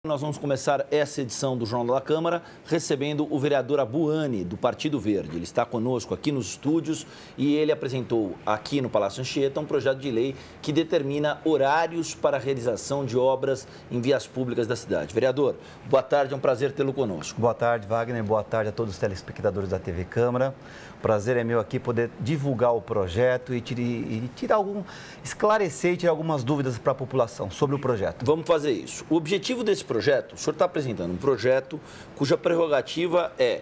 Nós vamos começar essa edição do Jornal da Câmara recebendo o vereador Abuani, do Partido Verde. Ele está conosco aqui nos estúdios e ele apresentou aqui no Palácio Anchieta um projeto de lei que determina horários para a realização de obras em vias públicas da cidade. Vereador, boa tarde, é um prazer tê-lo conosco. Boa tarde, Wagner. Boa tarde a todos os telespectadores da TV Câmara. Prazer é meu aqui poder divulgar o projeto e esclarecer e tirar algumas dúvidas para a população sobre o projeto. Vamos fazer isso. O objetivo desse projeto, o senhor está apresentando um projeto cuja prerrogativa é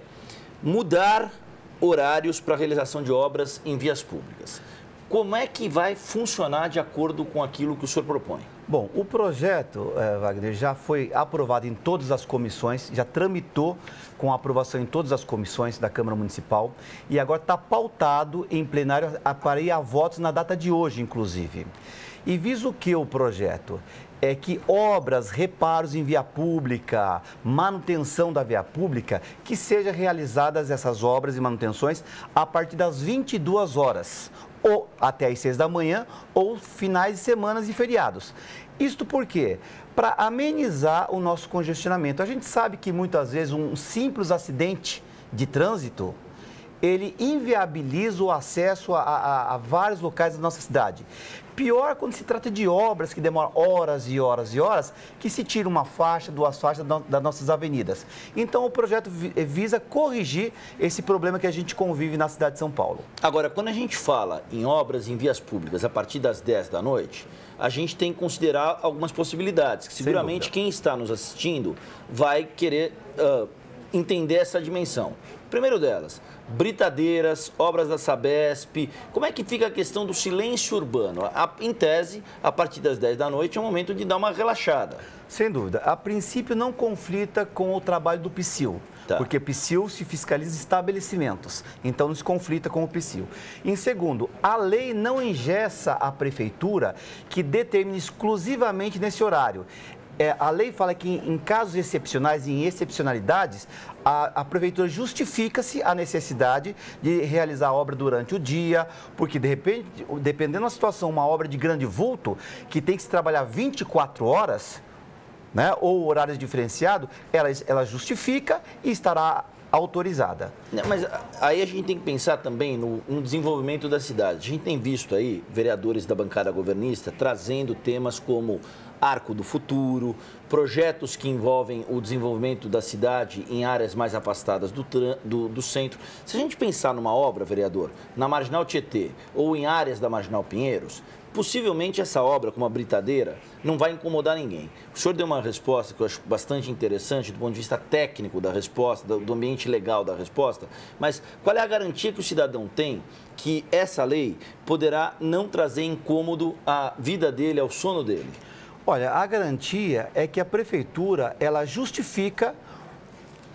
mudar horários para a realização de obras em vias públicas. Como é que vai funcionar de acordo com aquilo que o senhor propõe? Bom, o projeto, Wagner, já foi aprovado em todas as comissões, já tramitou com aprovação em todas as comissões da Câmara Municipal e agora está pautado em plenário para ir a votos na data de hoje, inclusive. E visa o que o projeto? É que obras, reparos em via pública, manutenção da via pública, que sejam realizadas essas obras e manutenções a partir das 22 horas, ou até às 6 da manhã, ou finais de semanas e feriados. Isto por quê? Para amenizar o nosso congestionamento. A gente sabe que muitas vezes um simples acidente de trânsito, ele inviabiliza o acesso a vários locais da nossa cidade. Pior quando se trata de obras que demoram horas e horas e horas, que se tira uma faixa, duas faixas das nossas avenidas. Então, o projeto visa corrigir esse problema que a gente convive na cidade de São Paulo. Agora, quando a gente fala em obras em vias públicas a partir das 10 da noite, a gente tem que considerar algumas possibilidades, que seguramente quem está nos assistindo vai querer entender essa dimensão. Primeiro delas, britadeiras, obras da Sabesp. Como é que fica a questão do silêncio urbano? Em tese, a partir das 10 da noite é o momento de dar uma relaxada. Sem dúvida. A princípio não conflita com o trabalho do PSIL. Tá. Porque PSIL se fiscaliza estabelecimentos, então não se conflita com o PSIL. Em segundo, a lei não engessa a prefeitura que determine exclusivamente nesse horário. A lei fala que em casos excepcionais e em excepcionalidades, a prefeitura justifica-se a necessidade de realizar a obra durante o dia, porque de repente, dependendo da situação, uma obra de grande vulto, que tem que se trabalhar 24 horas, né, ou horários diferenciados, ela justifica e estará autorizada. Mas aí a gente tem que pensar também no desenvolvimento da cidade. A gente tem visto aí vereadores da bancada governista trazendo temas como Arco do Futuro, projetos que envolvem o desenvolvimento da cidade em áreas mais afastadas do centro. Se a gente pensar numa obra, vereador, na Marginal Tietê ou em áreas da Marginal Pinheiros, possivelmente essa obra, como a britadeira, não vai incomodar ninguém. O senhor deu uma resposta que eu acho bastante interessante do ponto de vista técnico da resposta, do ambiente legal da resposta, mas qual é a garantia que o cidadão tem que essa lei poderá não trazer incômodo à vida dele, ao sono dele? Olha, a garantia é que a prefeitura, ela justifica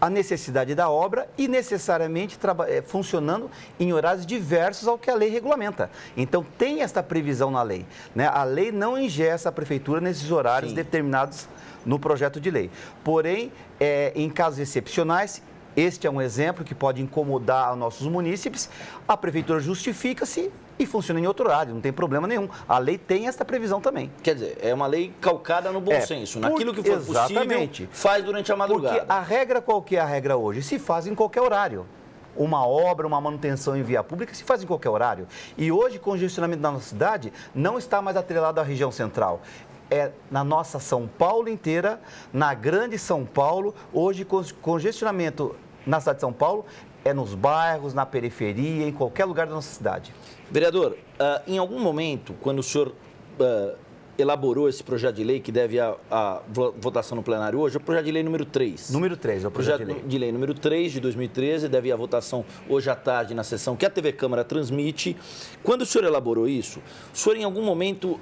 a necessidade da obra e necessariamente funcionando em horários diversos ao que a lei regulamenta. Então, tem esta previsão na lei, né? A lei não engessa a prefeitura nesses horários determinados no projeto de lei. Porém, em casos excepcionais, este é um exemplo que pode incomodar os nossos munícipes, a prefeitura justifica-se e funciona em outro horário, não tem problema nenhum. A lei tem essa previsão também. Quer dizer, é uma lei calcada no bom senso, naquilo que for possível, faz durante a madrugada. Porque a regra, qual que é a regra hoje? Se faz em qualquer horário. Uma obra, uma manutenção em via pública se faz em qualquer horário. E hoje, o congestionamento da nossa cidade não está mais atrelado à região central. É na nossa São Paulo inteira, na grande São Paulo. Hoje, congestionamento na cidade de São Paulo é nos bairros, na periferia, em qualquer lugar da nossa cidade. Vereador, em algum momento, quando o senhor elaborou esse projeto de lei que deve a votação no plenário hoje, é o projeto de lei número 3. Número 3, é o projeto de lei número 3 de 2013, deve ir à votação hoje à tarde na sessão que a TV Câmara transmite. Quando o senhor elaborou isso, o senhor em algum momento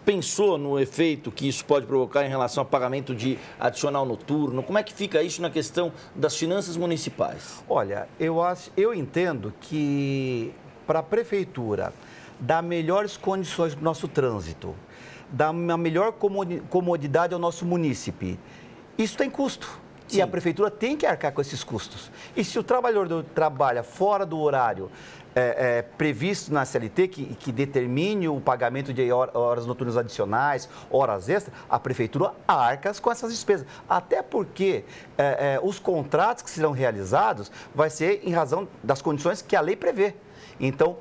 pensou no efeito que isso pode provocar em relação ao pagamento de adicional noturno? Como é que fica isso na questão das finanças municipais? Olha, eu entendo que para a prefeitura dar melhores condições para o nosso trânsito, dar uma melhor comodidade ao nosso munícipe, isso tem custo. e a prefeitura tem que arcar com esses custos. E se o trabalhador trabalha fora do horário previsto na CLT, que determine o pagamento de horas noturnas adicionais, horas extras, a prefeitura arca com essas despesas. Até porque os contratos que serão realizados vai ser em razão das condições que a lei prevê. Então,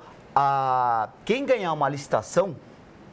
quem ganhar uma licitação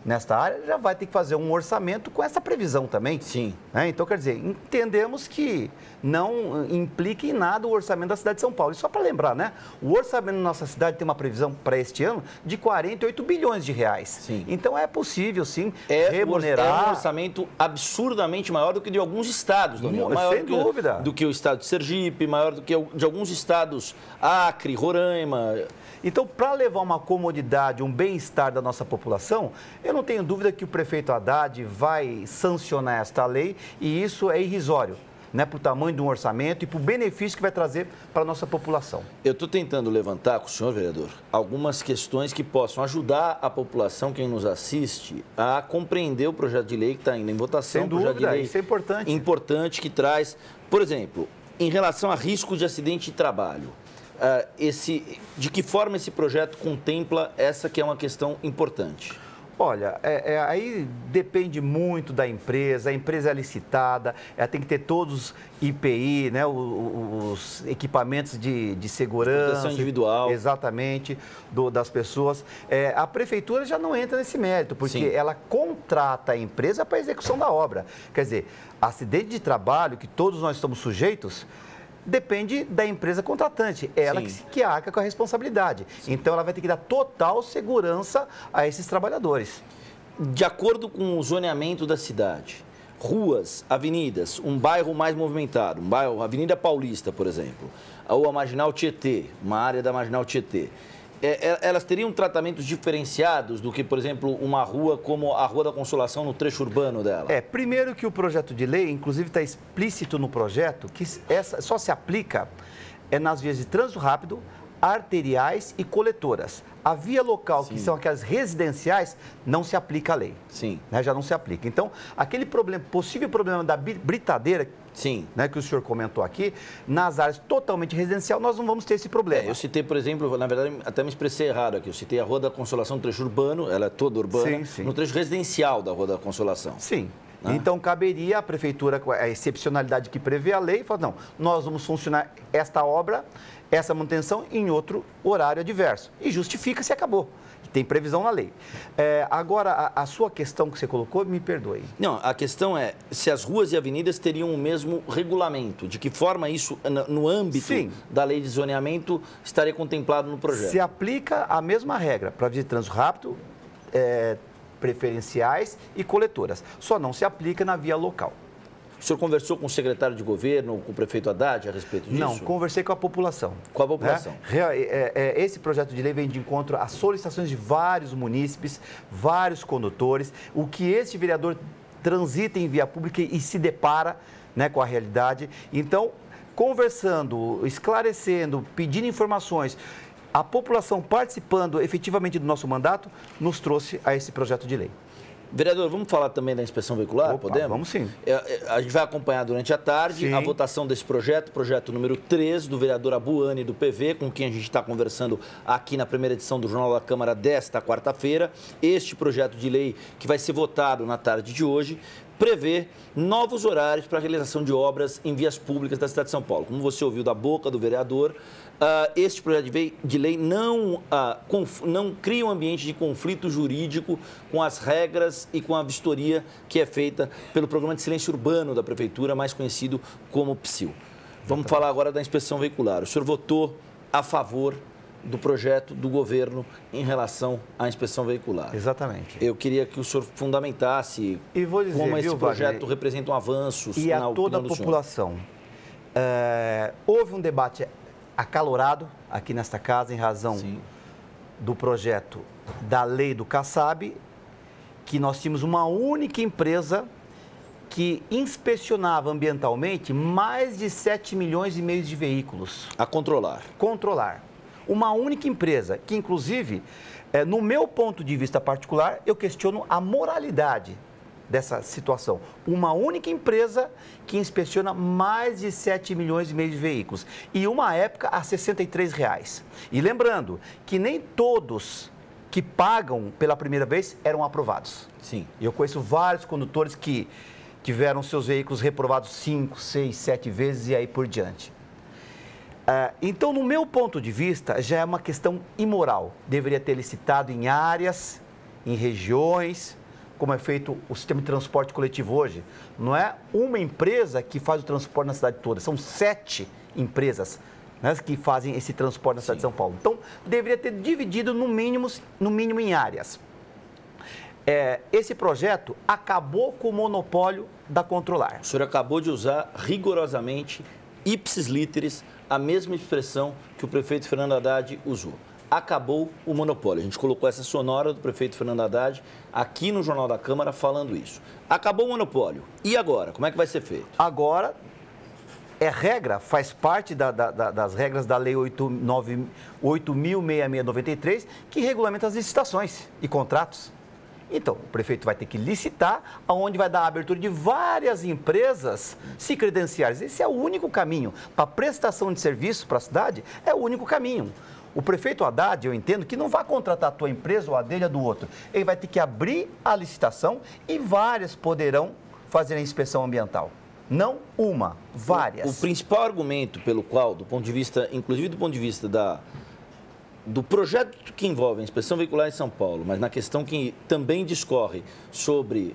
nesta área já vai ter que fazer um orçamento com essa previsão também. Sim. Então, quer dizer, entendemos que não implica em nada o orçamento da cidade de São Paulo. E só para lembrar, né? O orçamento da nossa cidade tem uma previsão para este ano de 48 bilhões de reais. Sim. Então, é possível, sim, remunerar... É um orçamento absurdamente maior do que de alguns estados, Daniel. Maior sem dúvida. Do que o estado de Sergipe, maior do que de alguns estados, Acre, Roraima... Então, para levar uma comodidade, um bem-estar da nossa população, eu não tenho dúvida que o prefeito Haddad vai sancionar esta lei e isso é irrisório, né, para o tamanho de um orçamento e para o benefício que vai trazer para a nossa população. Eu estou tentando levantar com o senhor, vereador, algumas questões que possam ajudar a população, quem nos assiste, a compreender o projeto de lei que está indo em votação. Sem dúvida, projeto de lei isso é importante. Importante que traz, por exemplo, em relação a risco de acidente de trabalho. De que forma esse projeto contempla essa que é uma questão importante? Olha, aí depende muito da empresa, a empresa é licitada, ela tem que ter todos os IPI, né, os equipamentos de segurança. Proteção individual. Exatamente, das pessoas. A prefeitura já não entra nesse mérito, porque Sim. ela contrata a empresa para a execução da obra. Quer dizer, acidente de trabalho, que todos nós estamos sujeitos, depende da empresa contratante, ela que arca com a responsabilidade. Sim. Então, ela vai ter que dar total segurança a esses trabalhadores. De acordo com o zoneamento da cidade, ruas, avenidas, um bairro mais movimentado, um bairro, Avenida Paulista, por exemplo, ou a Marginal Tietê, uma área da Marginal Tietê, elas teriam tratamentos diferenciados do que, por exemplo, uma rua como a Rua da Consolação no trecho urbano dela? Primeiro que o projeto de lei, inclusive está explícito no projeto, que essa só se aplica nas vias de trânsito rápido, arteriais e coletoras. A via local, que são aquelas residenciais, não se aplica a lei. Sim. Né, já não se aplica. Então, aquele possível problema da britadeira, né, que o senhor comentou aqui, nas áreas totalmente residencial, nós não vamos ter esse problema. Eu citei, por exemplo, na verdade, até me expressei errado aqui, eu citei a Rua da Consolação no trecho urbano, ela é toda urbana, no trecho residencial da Rua da Consolação. Sim. Então, caberia à prefeitura, com a excepcionalidade que prevê a lei, falar, não, nós vamos funcionar esta obra, essa manutenção em outro horário adverso. E justifica-se e acabou. Tem previsão na lei. Agora, a sua questão que você colocou, me perdoe. Não, a questão é se as ruas e avenidas teriam o mesmo regulamento. De que forma isso, no âmbito da lei de zoneamento, estaria contemplado no projeto? Se aplica a mesma regra para via de trânsito rápido, preferenciais e coletoras. Só não se aplica na via local. O senhor conversou com o secretário de governo, com o prefeito Haddad a respeito disso? Não, conversei com a população. Com a população. Esse projeto de lei vem de encontro às solicitações de vários munícipes, vários condutores, o que este vereador transita em via pública e se depara, né, com a realidade. Então, conversando, esclarecendo, pedindo informações, a população participando efetivamente do nosso mandato nos trouxe a esse projeto de lei. Vereador, vamos falar também da inspeção veicular? Podemos? Vamos sim. A gente vai acompanhar durante a tarde a votação desse projeto número 3, do vereador Abuani, do PV, com quem a gente está conversando aqui na primeira edição do Jornal da Câmara desta quarta-feira. Este projeto de lei, que vai ser votado na tarde de hoje, prevê novos horários para a realização de obras em vias públicas da cidade de São Paulo. Como você ouviu da boca do vereador, este projeto de lei não cria um ambiente de conflito jurídico com as regras e com a vistoria que é feita pelo Programa de Silêncio Urbano da Prefeitura, mais conhecido como PSIL. Vamos falar agora da inspeção veicular. O senhor votou a favor do projeto do governo em relação à inspeção veicular. Exatamente. Eu queria que o senhor fundamentasse como esse projeto representa um avanço e a toda a população. Houve um debate acalorado aqui nesta casa em razão do projeto da lei do Kassab, que nós tínhamos uma única empresa que inspecionava ambientalmente mais de 7 milhões e meio de veículos. A controlar. Controlar. Uma única empresa, que inclusive, no meu ponto de vista particular, eu questiono a moralidade dessa situação. Uma única empresa que inspeciona mais de 7 milhões e meio de veículos. E uma época a R$ 63. E lembrando que nem todos que pagam pela primeira vez eram aprovados. Sim. E eu conheço vários condutores que tiveram seus veículos reprovados 5, 6, 7 vezes e aí por diante. Então, no meu ponto de vista, já é uma questão imoral. Deveria ter licitado em áreas, em regiões, como é feito o sistema de transporte coletivo hoje. Não é uma empresa que faz o transporte na cidade toda, são 7 empresas, né, que fazem esse transporte na cidade de São Paulo. Então, deveria ter dividido no mínimo em áreas. Esse projeto acabou com o monopólio da Controlar. O senhor acabou de usar rigorosamente, ipsis literis, a mesma expressão que o prefeito Fernando Haddad usou. Acabou o monopólio. A gente colocou essa sonora do prefeito Fernando Haddad aqui no Jornal da Câmara falando isso. Acabou o monopólio. E agora? Como é que vai ser feito? Agora, regra, faz parte das regras da Lei 8.6693, que regulamenta as licitações e contratos. Então, o prefeito vai ter que licitar, onde vai dar a abertura de várias empresas se credenciarem. Esse é o único caminho. Para prestação de serviço para a cidade, é o único caminho. O prefeito Haddad, eu entendo, que não vai contratar a tua empresa ou a dele ou a do outro. Ele vai ter que abrir a licitação e várias poderão fazer a inspeção ambiental. Não uma, várias. O principal argumento pelo qual, do ponto de vista, inclusive do ponto de vista do projeto que envolve a inspeção veicular em São Paulo, mas na questão que também discorre sobre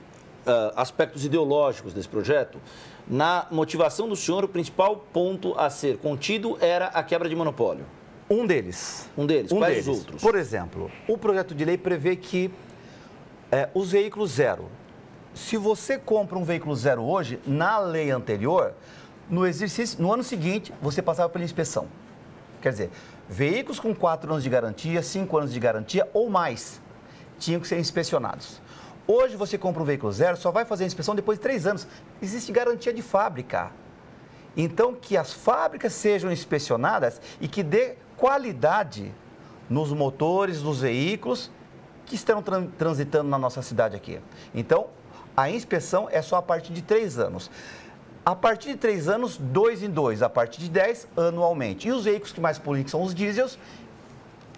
aspectos ideológicos desse projeto, na motivação do senhor, o principal ponto a ser contido era a quebra de monopólio. Um deles. Quais os outros? Por exemplo, o projeto de lei prevê que os veículos zero, se você compra um veículo zero hoje, na lei anterior, no ano seguinte, você passava pela inspeção. Quer dizer, veículos com 4 anos de garantia, 5 anos de garantia ou mais tinham que ser inspecionados. Hoje você compra um veículo zero, só vai fazer a inspeção depois de 3 anos. Existe garantia de fábrica. Então, que as fábricas sejam inspecionadas e que dê qualidade nos motores, nos veículos que estão transitando na nossa cidade aqui. Então, a inspeção é só a partir de 3 anos. A partir de 3 anos, 2 em 2. A partir de 10, anualmente. E os veículos que mais poluem, que são os diesels.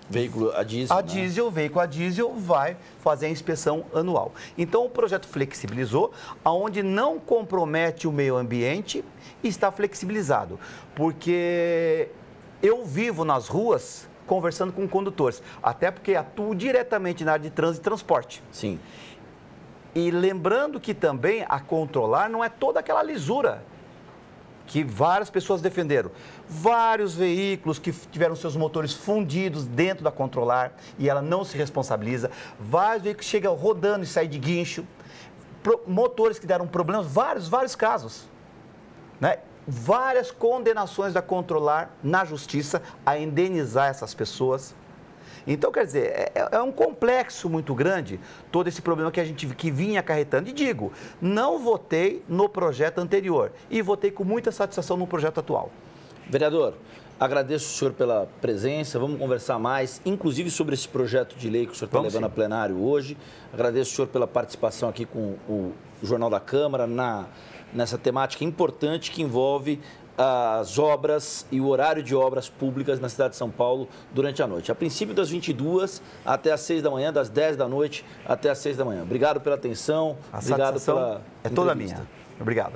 Veículo a diesel. Veículo a diesel vai fazer a inspeção anual. Então, o projeto flexibilizou, onde não compromete o meio ambiente e está flexibilizado. Porque eu vivo nas ruas conversando com condutores, até porque atuo diretamente na área de trânsito e transporte. Sim. E lembrando que também a Controlar não é toda aquela lisura que várias pessoas defenderam. Vários veículos que tiveram seus motores fundidos dentro da Controlar e ela não se responsabiliza. Vários veículos chegam rodando e saem de guincho. Motores que deram problemas, vários casos. Né? Várias condenações da Controlar na justiça a indenizar essas pessoas. Então, quer dizer, é um complexo muito grande todo esse problema que vinha acarretando. E digo, não votei no projeto anterior e votei com muita satisfação no projeto atual. Vereador, agradeço o senhor pela presença, vamos conversar mais, inclusive sobre esse projeto de lei que o senhor está levando a plenário hoje. Agradeço o senhor pela participação aqui com o Jornal da Câmara nessa temática importante que envolve as obras e o horário de obras públicas na cidade de São Paulo durante a noite. A princípio das 22 até as 6 da manhã, das 10 da noite até as 6 da manhã. Obrigado pela atenção, obrigado pela entrevista. É toda minha. Obrigado.